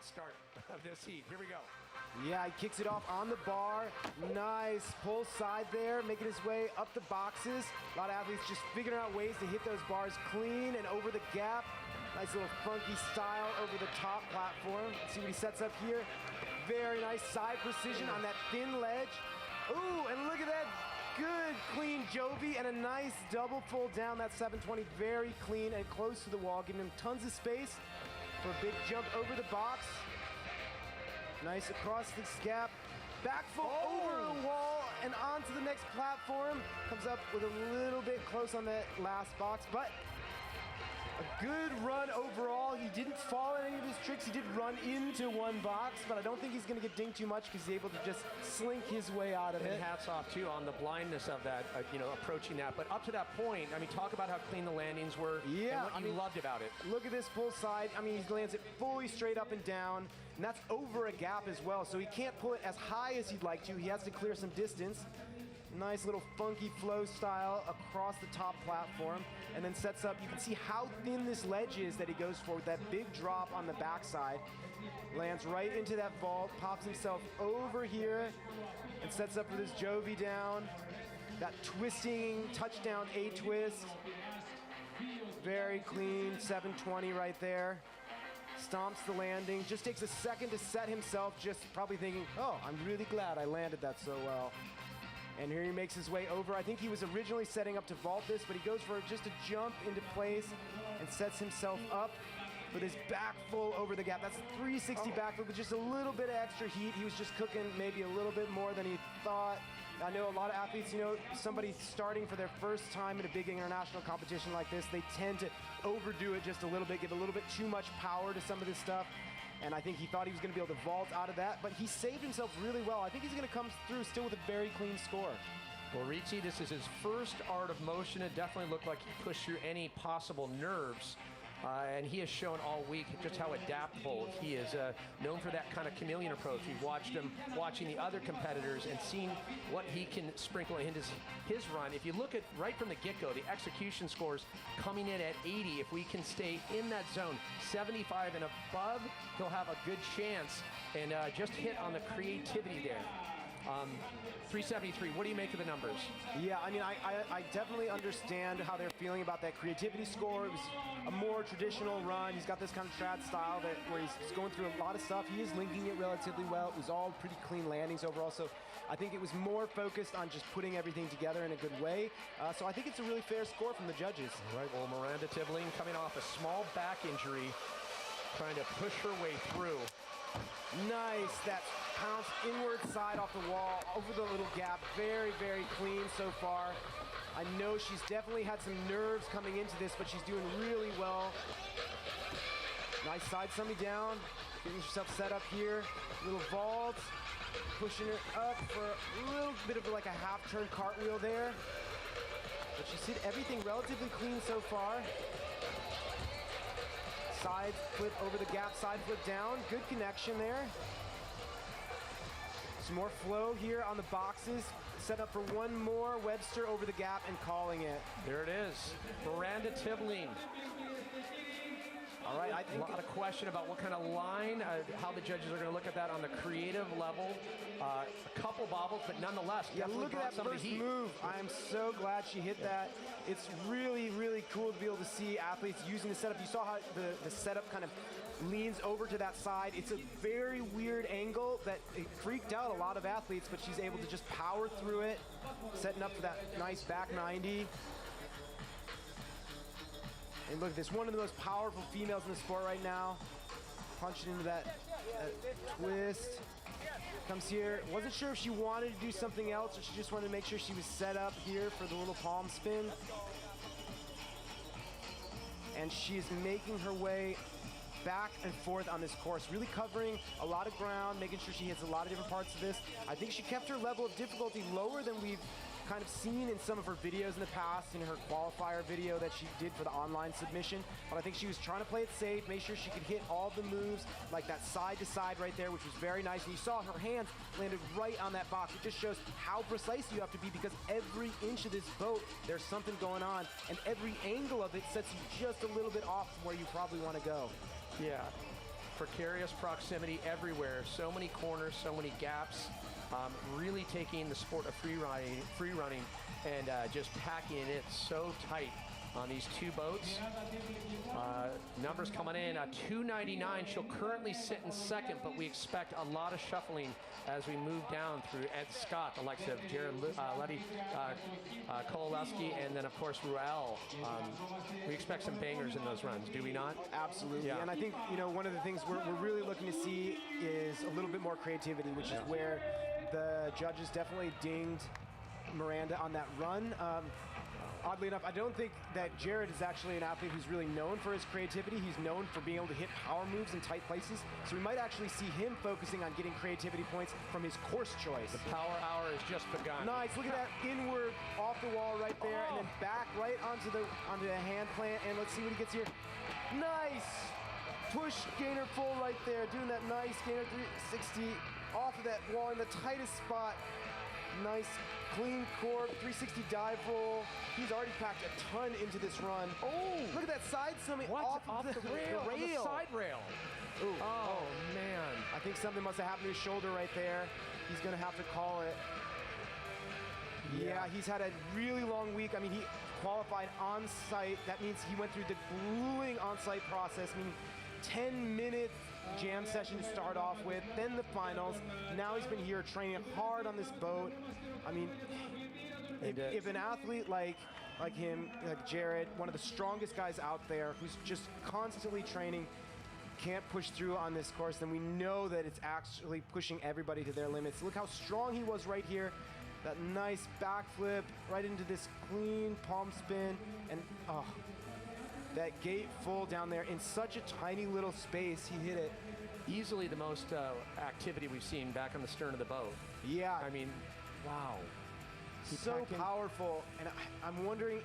hot start of this heat. Here we go. Yeah, he kicks it off on the bar. Nice pull side there, making his way up the boxes. A lot of athletes just figuring out ways to hit those bars clean and over the gap. Nice little funky style over the top platform. Let's see what he sets up here. Very nice side precision on that thin ledge. Ooh, and look at that. Good, clean Jovi, and a nice double pull down that 720. Very clean and close to the wall, giving him tons of space for a big jump over the box. Nice across this gap. Back full over the wall and onto the next platform. Comes up with a little bit close on that last box, but a good run overall. He didn't fall in any of his tricks. He did run into one box, but I don't think he's going to get dinged too much because he's able to just slink his way out of it. And hats off, too, on the blindness of that, approaching that. But up to that point, I mean, talk about how clean the landings were and what you loved about it. Look at this pull side. I mean, he lands it fully straight up and down, and that's over a gap as well, so he can't pull it as high as he'd like to. He has to clear some distance. Nice little funky flow style across the top platform, and then sets up, you can see how thin this ledge is that he goes for with that big drop on the backside. Lands right into that vault, pops himself over here, and sets up with his Jovi down. That twisting touchdown A-twist. Very clean, 720 right there. Stomps the landing, just takes a second to set himself, just probably thinking, oh, I'm really glad I landed that so well. And here he makes his way over. I think he was originally setting up to vault this, but he goes for just a jump into place and sets himself up with his back full over the gap. That's 360 back flip with just a little bit of extra heat. He was just cooking maybe a little bit more than he thought. I know a lot of athletes, somebody starting for their first time in a big international competition like this, they tend to overdo it just a little bit, give a little bit too much power to some of this stuff. And I think he thought he was going to be able to vault out of that, but he saved himself really well. I think he's going to come through still with a very clean score. Well, Ricci, this is his first art of motion. It definitely looked like he pushed through any possible nerves. And he has shown all week just how adaptable he is. Known for that kind of chameleon approach. We've watched him watching the other competitors and seen what he can sprinkle in his run. If you look at right from the get-go, the execution scores coming in at 80. If we can stay in that zone, 75 and above, he'll have a good chance. And just hit on the creativity there. 373, what do you make of the numbers? Yeah, I mean, I definitely understand how they're feeling about that creativity score. It was a more traditional run. He's got this kind of trad style where he's going through a lot of stuff. He is linking it relatively well. It was all pretty clean landings overall, so I think it was more focused on just putting everything together in a good way. So I think it's a really fair score from the judges. All right, well, Miranda Tibling coming off a small back injury, trying to push her way through. Nice, that pounce inward side off the wall, over the little gap. Very, very clean so far. I know she's definitely had some nerves coming into this, but she's doing really well. Nice side summy down, getting herself set up here. Little vault, pushing her up for a little bit of like a half-turn cartwheel there. But she's hit everything relatively clean so far. Side flip over the gap, side flip down. Good connection there. Some more flow here on the boxes. Set up for one more. Webster over the gap and calling it. There it is. Miranda Tibling. All right, I think a lot of question about what kind of line, how the judges are going to look at that on the creative level. A couple bobbles, but nonetheless, yeah, look at that first move. I am so glad she hit that. It's really, really cool to be able to see athletes using the setup. You saw how the setup kind of leans over to that side. It's a very weird angle that it freaked out a lot of athletes, but she's able to just power through it, setting up for that nice back 90. And look at this, one of the most powerful females in the sport right now. Punching into that twist. Comes here, wasn't sure if she wanted to do something else or she just wanted to make sure she was set up here for the little palm spin. And she's making her way back and forth on this course, really covering a lot of ground, making sure she hits a lot of different parts of this. I think she kept her level of difficulty lower than we've kind of seen in some of her videos in the past, in her qualifier video that she did for the online submission. But I think she was trying to play it safe, make sure she could hit all the moves, like that side to side right there, which was very nice. And you saw her hands landed right on that box. It just shows how precise you have to be, because every inch of this boat, there's something going on, and every angle of it sets you just a little bit off from where you probably want to go. Yeah. precarious proximity everywhere. So many corners, so many gaps. Really taking the sport of free running and just packing it so tight on these two boats. Numbers coming in at 299. She'll currently sit in second, but we expect a lot of shuffling as we move down through Ed Scott, the likes of Jared Letty, Kowalewski, and then of course Ruel. We expect some bangers in those runs, do we not? Absolutely. Yeah. And I think, you know, one of the things we're really looking to see is a little bit more creativity, which is where the judges definitely dinged Miranda on that run. Oddly enough, I don't think that Jared is actually an athlete who's really known for his creativity. He's known for being able to hit power moves in tight places. So we might actually see him focusing on getting creativity points from his course choice. The power hour has just begun. Nice, look at that inward off the wall right there, and then back right onto the hand plant, and let's see what he gets here. Nice! Push gainer full right there, doing that nice gainer 360 off of that wall in the tightest spot. Nice clean cork, 360 dive roll. He's already packed a ton into this run. Oh, look at that side summit off the rail. On the side rail. Ooh. Oh, man. I think something must have happened to his shoulder right there. He's gonna have to call it. Yeah, he's had a really long week. I mean, he qualified on site. That means he went through the grueling on-site process, meaning 10-minute jam session to start off with, then the finals. Now he's been here training hard on this boat. I mean, if an athlete like him, like Jared, one of the strongest guys out there, who's just constantly training, can't push through on this course, then we know that it's actually pushing everybody to their limits. Look how strong he was right here. That nice backflip right into this clean palm spin, and that gate full down there in such a tiny little space. He hit it. Easily the most activity we've seen back on the stern of the boat. Yeah. I mean, wow. So powerful, and I'm wondering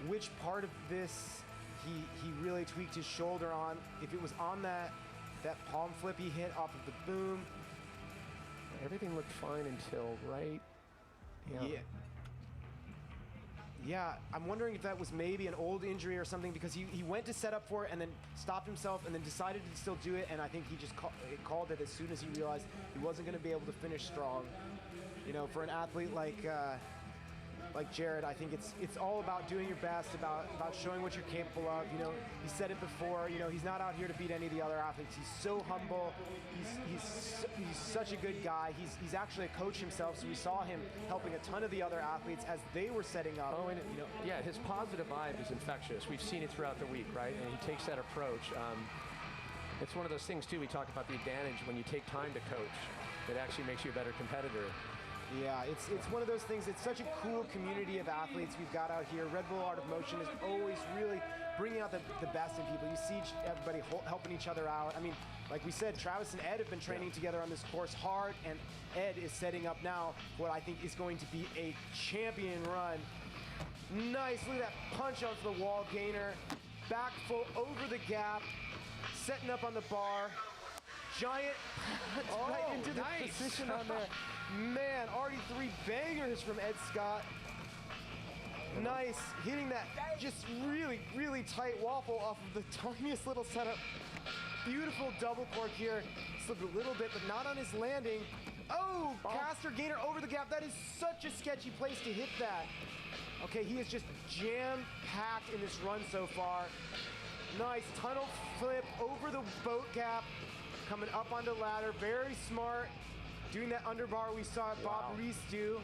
which part of this he really tweaked his shoulder on. If it was on that palm flip he hit off of the boom. Everything looked fine until right. Yeah, I'm wondering if that was maybe an old injury or something, because he went to set up for it and then stopped himself and then decided to still do it, and I think he just called it as soon as he realized he wasn't going to be able to finish strong. You know, for an athlete like Jared, I think it's all about doing your best, about showing what you're capable of. You know, he said it before. You know, he's not out here to beat any of the other athletes. He's so humble. He's such a good guy. He's actually a coach himself, so we saw him helping a ton of the other athletes as they were setting up. Oh, and you know, yeah, his positive vibe is infectious. We've seen it throughout the week, right? And he takes that approach. It's one of those things too. We talk about the advantage when you take time to coach. It actually makes you a better competitor. Yeah, it's one of those things. It's such a cool community of athletes we've got out here. Red Bull Art of Motion is always really bringing out the best in people. You see everybody helping each other out. I mean, like we said, Travis and Ed have been training together on this course hard, and Ed is setting up now what I think is going to be a champion run. Nice, look at that punch onto the wall gainer. Back full over the gap, setting up on the bar. Giant punch right into the position on there. Man, already 3 bangers from Ed Scott. Nice, hitting that just really, really tight waffle off of the tiniest little setup. Beautiful double cork here. Slipped a little bit, but not on his landing. Oh, caster gainer over the gap. That is such a sketchy place to hit that. Okay, he is just jam-packed in this run so far. Nice tunnel flip over the boat gap. Coming up onto ladder, very smart. Doing that underbar we saw Bob Reese do.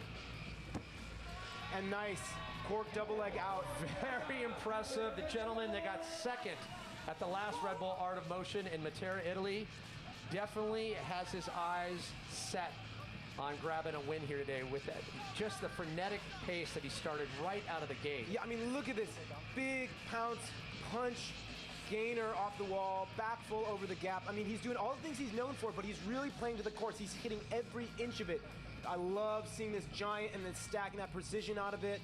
And nice, cork double leg out. Very impressive. The gentleman that got second at the last Red Bull Art of Motion in Matera, Italy, definitely has his eyes set on grabbing a win here today with that, just the frenetic pace that he started right out of the gate. Yeah, I mean, look at this. Big pounce, punch, gainer off the wall, back full over the gap. I mean, he's doing all the things he's known for, but he's really playing to the course. He's hitting every inch of it. I love seeing this giant and then stacking that precision out of it,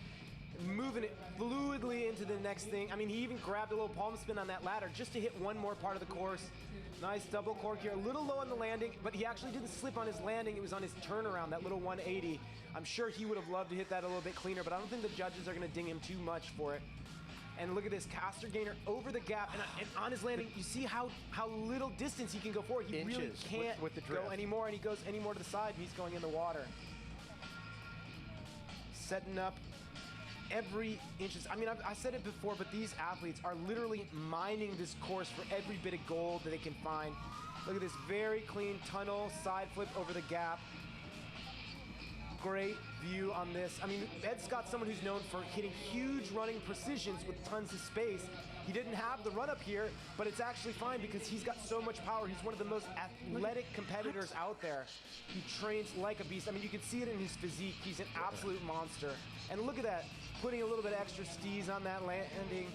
moving it fluidly into the next thing. I mean, he even grabbed a little palm spin on that ladder just to hit one more part of the course. Nice double cork here, a little low on the landing, but he actually didn't slip on his landing. It was on his turnaround, that little 180. I'm sure he would have loved to hit that a little bit cleaner, but I don't think the judges are gonna ding him too much for it. And look at this, caster gainer over the gap, and on his landing, you see how little distance he can go forward. He really Inches can't with the go drift. anymore, and he goes any more to the side, and he's going in the water. Setting up every inch. I mean, I said it before, but these athletes are literally mining this course for every bit of gold that they can find. Look at this very clean tunnel, side flip over the gap. Great view on this. I mean, Ed Scott's someone who's known for hitting huge running precisions with tons of space. He didn't have the run up here, but it's actually fine because he's got so much power. He's one of the most athletic competitors out there. He trains like a beast. I mean, you can see it in his physique. He's an absolute monster. And look at that, putting a little bit extra steez on that landing.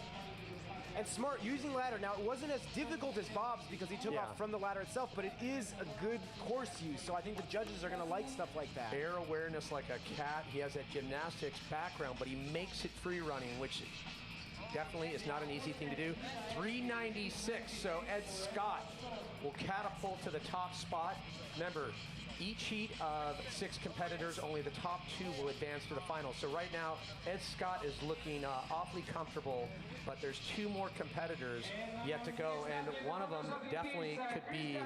And smart, using ladder. Now, it wasn't as difficult as Bob's because he took off from the ladder itself, but it is a good course use, so I think the judges are going to like stuff like that. Air awareness like a cat. He has that gymnastics background, but he makes it free running, which definitely is not an easy thing to do. 396, so Ed Scott will catapult to the top spot. Remember, each heat of 6 competitors, only the top 2 will advance to the final. So right now, Ed Scott is looking awfully comfortable, but there's 2 more competitors yet to go, and one of them definitely could be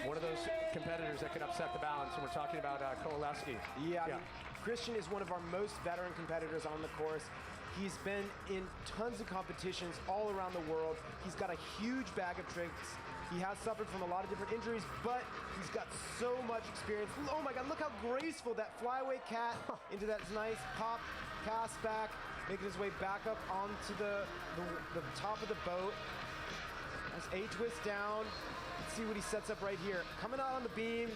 one of those competitors that could upset the balance, and we're talking about Kowaleski. Yeah, I mean, Christian is one of our most veteran competitors on the course. He's been in tons of competitions all around the world. He's got a huge bag of tricks. He has suffered from a lot of different injuries, but he's got so much experience. Oh my God, look how graceful that flyaway cat into that nice pop cast back, making his way back up onto the top of the boat. Nice A-twist down. Let's see what he sets up right here. Coming out on the beam.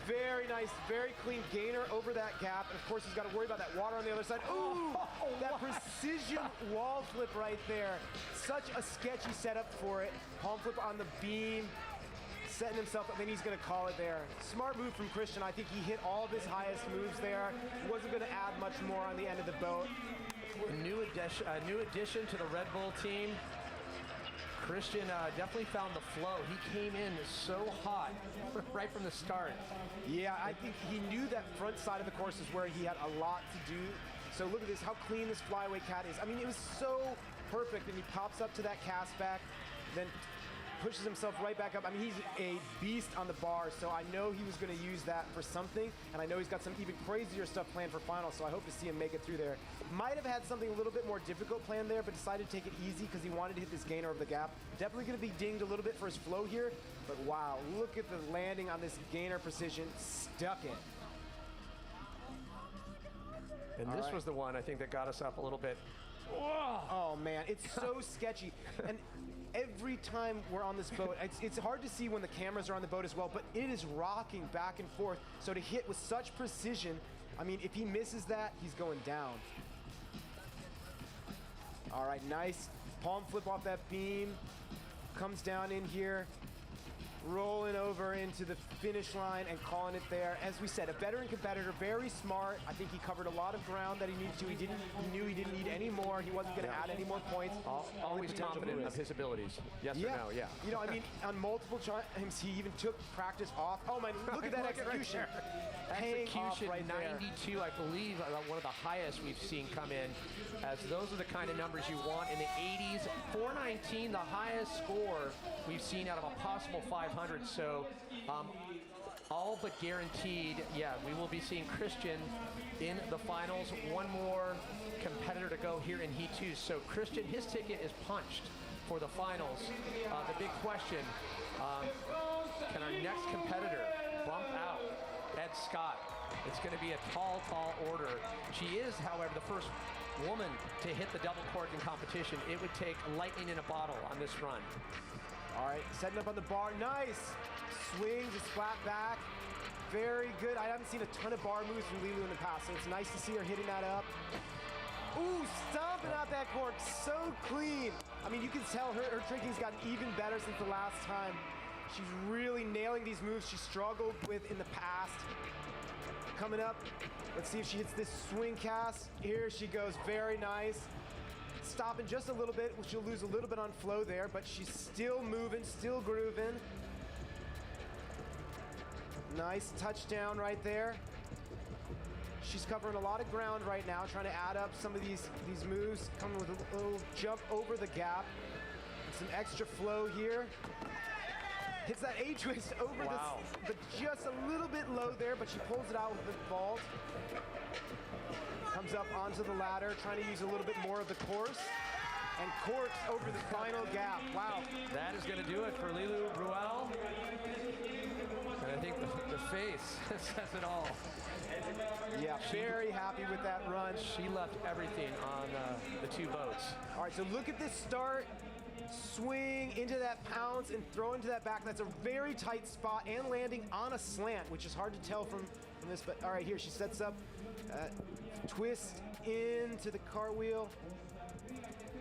Very nice, very clean gainer over that gap. And of course, he's got to worry about that water on the other side. Ooh, that precision wall flip right there. Such a sketchy setup for it. Palm flip on the beam, setting himself up, and he's going to call it there. Smart move from Christian. I think he hit all of his highest moves there. He wasn't going to add much more on the end of the boat. A new addition to the Red Bull team. Christian definitely found the flow. He came in so hot right from the start. Yeah, I think he knew that front side of the course is where he had a lot to do. So look at this, how clean this flyaway cat is. I mean, it was so perfect, and he pops up to that cast back, then pushes himself right back up. I mean, he's a beast on the bar, so I know he was going to use that for something, and I know he's got some even crazier stuff planned for finals, so I hope to see him make it through there. Might have had something a little bit more difficult planned there, but decided to take it easy because he wanted to hit this gainer over the gap. Definitely going to be dinged a little bit for his flow here, but wow, look at the landing on this gainer precision. Stuck it. And this was the one, I think, that got us up a little bit. Whoa. Oh man, it's so sketchy. And every time we're on this boat, it's hard to see when the cameras are on the boat as well, but it is rocking back and forth. So to hit with such precision, I mean, if he misses that, he's going down. All right, nice palm flip off that beam. Comes down in here. Rolling over into the finish line and calling it there. As we said, a veteran competitor, very smart. I think he covered a lot of ground that he needed to. He knew he didn't need any more. He wasn't going to add any more points. Always confident of his abilities. Yes or no? Yeah. You know, I mean, on multiple times, he even took practice off. Oh my, look at that execution. Execution right 92, I believe, one of the highest we've seen come in, as those are the kind of numbers you want in the 80s. 419, the highest score we've seen out of a possible 500. So all but guaranteed, yeah, we will be seeing Christian in the finals. One more competitor to go here in Heat 2. So Christian, his ticket is punched for the finals. The big question, can our next competitor bump out Ed Scott? It's going to be a tall, tall order. She is, however, the first woman to hit the double cork in competition. It would take lightning in a bottle on this run. All right, setting up on the bar. Nice. Swings, a splat back. Very good. I haven't seen a ton of bar moves from Lilu in the past, so it's nice to see her hitting that up. Ooh, stomping out that cork. So clean. I mean, you can tell her tricking's gotten even better since the last time. She's really nailing these moves she struggled with in the past. Coming up, let's see if she hits this swing cast. Here she goes, very nice. Stopping just a little bit, she'll lose a little bit on flow there, but she's still moving, still grooving. Nice touchdown right there. She's covering a lot of ground right now, trying to add up some of these moves, coming with a little jump over the gap. And some extra flow here. Hits that A-twist over but just a little bit low there, but she pulls it out with the vault. Comes up onto the ladder, trying to use a little bit more of the course. And corks over the final gap. Wow. That is going to do it for Lilu Ruel. And I think the face says it all. Yeah, very happy with that run. She left everything on the two boats. All right, so look at this start. Swing into that pounce and throw into that back. That's a very tight spot and landing on a slant, which is hard to tell from this. But all right, here she sets up, twist into the cartwheel,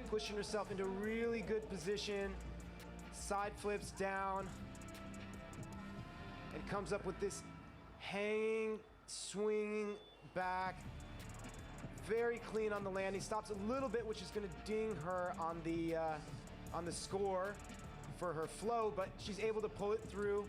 pushing herself into really good position. Side flips down and comes up with this hanging, swinging back. Very clean on the landing. Stops a little bit, which is going to ding her on the score for her flow, but she's able to pull it through.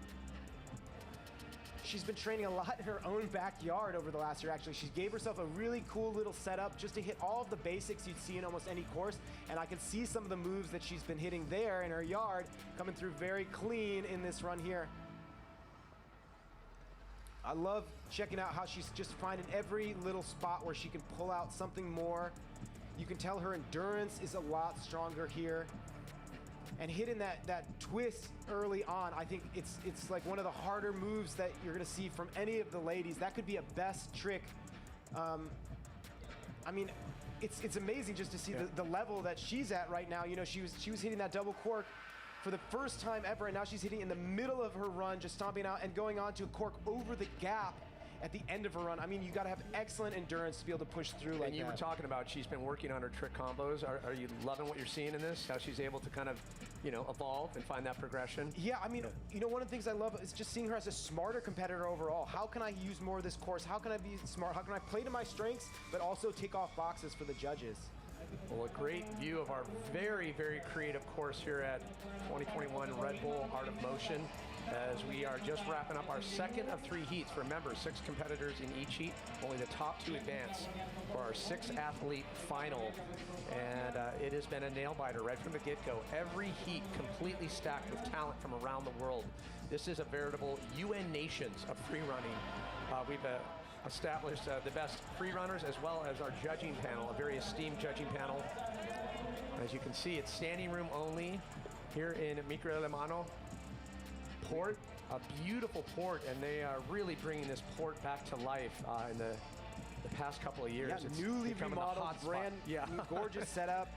She's been training a lot in her own backyard over the last year, actually. She gave herself a really cool little setup just to hit all of the basics you'd see in almost any course, and I can see some of the moves that she's been hitting there in her yard coming through very clean in this run here. I love checking out how she's just finding every little spot where she can pull out something more. You can tell her endurance is a lot stronger here. And hitting that twist early on, I think it's like one of the harder moves that you're gonna see from any of the ladies. That could be a best trick. I mean, it's amazing just to see the level that she's at right now. You know, she was hitting that double cork for the first time ever, and now she's hitting in the middle of her run, just stomping out and going on to a cork over the gap at the end of her run. I mean, you got to have excellent endurance to be able to push through like that. And you were talking about she's been working on her trick combos. Are you loving what you're seeing in this? How she's able to kind of, you know, evolve and find that progression? Yeah, I mean, you know, one of the things I love is just seeing her as a smarter competitor overall. How can I use more of this course? How can I be smart? How can I play to my strengths, but also tick off boxes for the judges? Well, a great view of our very, very creative course here at 2021 Red Bull Art of Motion, as we are just wrapping up our second of 3 heats. Remember, 6 competitors in each heat, only the top 2 advance for our 6-athlete final. And it has been a nail-biter right from the get-go. Every heat completely stacked with talent from around the world. This is a veritable UN nations of free running. We've established the best free runners as well as our judging panel, a very esteemed judging panel. As you can see, it's standing room only here in Micro Alemano Port, a beautiful port, and they are really bringing this port back to life in the past couple of years. Yeah, it's newly remodeled, brand new, gorgeous setup.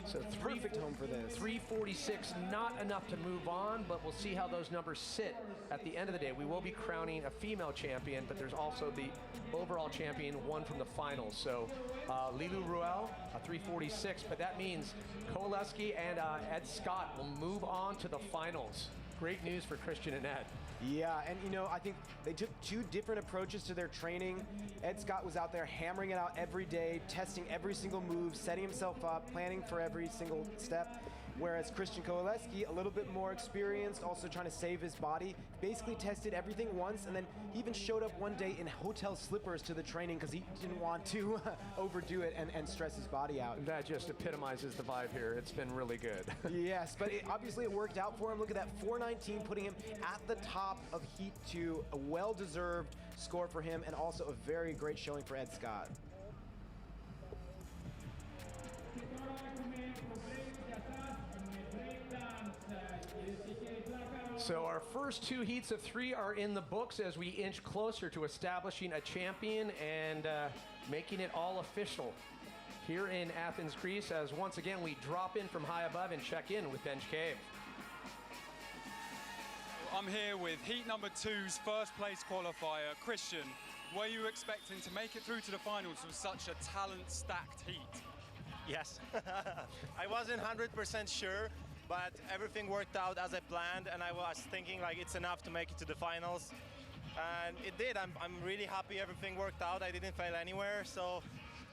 So Perfect home for this. 346, not enough to move on, but we'll see how those numbers sit at the end of the day. We will be crowning a female champion, but there's also the overall champion, one from the finals. So Lilu Ruel, a 346, but that means Kowaleski and Ed Scott will move on to the finals. Great news for Christian and Ed. Yeah, and you know, I think they took 2 different approaches to their training. Ed Scott was out there hammering it out every day, testing every single move, setting himself up, planning for every single step. Whereas Christian Kowaleski, a little bit more experienced, also trying to save his body, basically tested everything once, and then he even showed up one day in hotel slippers to the training because he didn't want to overdo it and stress his body out. That just epitomizes the vibe here. It's been really good. Yes, but obviously it worked out for him. Look at that 419, putting him at the top of Heat 2, a well-deserved score for him, and also a very great showing for Ed Scott. So our first 2 heats of 3 are in the books as we inch closer to establishing a champion and making it all official here in Athens, Greece, as once again we drop in from high above and check in with Benj Cave. I'm here with heat number 2's first place qualifier, Christian. Were you expecting to make it through to the finals with such a talent-stacked heat? Yes. I wasn't 100% sure, but everything worked out as I planned, and I was thinking like it's enough to make it to the finals. And it did. I'm really happy everything worked out. I didn't fail anywhere, so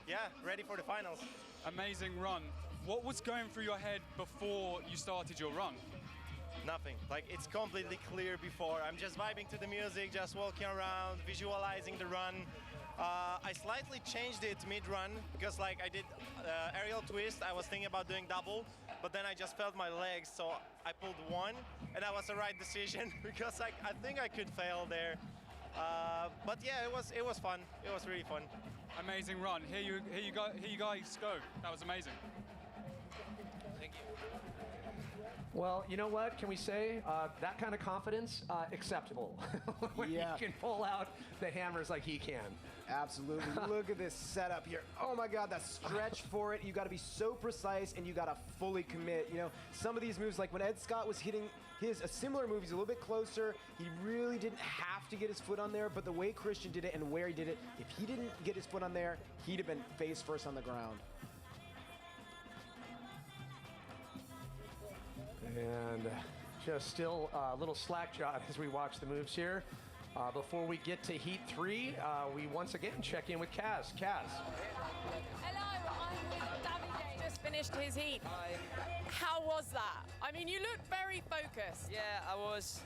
yeah, ready for the finals. Amazing run. What was going through your head before you started your run? Nothing. Like, it's completely clear before. I'm just vibing to the music, just walking around, visualizing the run, I slightly changed it mid-run because like I did aerial twist. I was thinking about doing double, but then I just felt my legs, so I pulled one, and that was the right decision because I think I could fail there. But yeah, it was fun. It was really fun. Amazing run. Here you guys go. That was amazing. Thank you. Well, you know what? Can we say that kind of confidence acceptable when Yeah. he can pull out the hammers like he can. Absolutely. Look at this setup here. Oh my God, that stretch for it. You got to be so precise and you got to fully commit. You know, some of these moves, like when Ed Scott was hitting a similar move, he's a little bit closer. He really didn't have to get his foot on there, but the way Christian did it and where he did it, if he didn't get his foot on there, he'd have been face first on the ground. And just still a little slack jawed as we watch the moves here. Before we get to Heat 3, we once again check in with Kaz. Kaz. Hello, I'm with Davide. Just finished his heat. How was that? I mean, you look very focused. Yeah, I was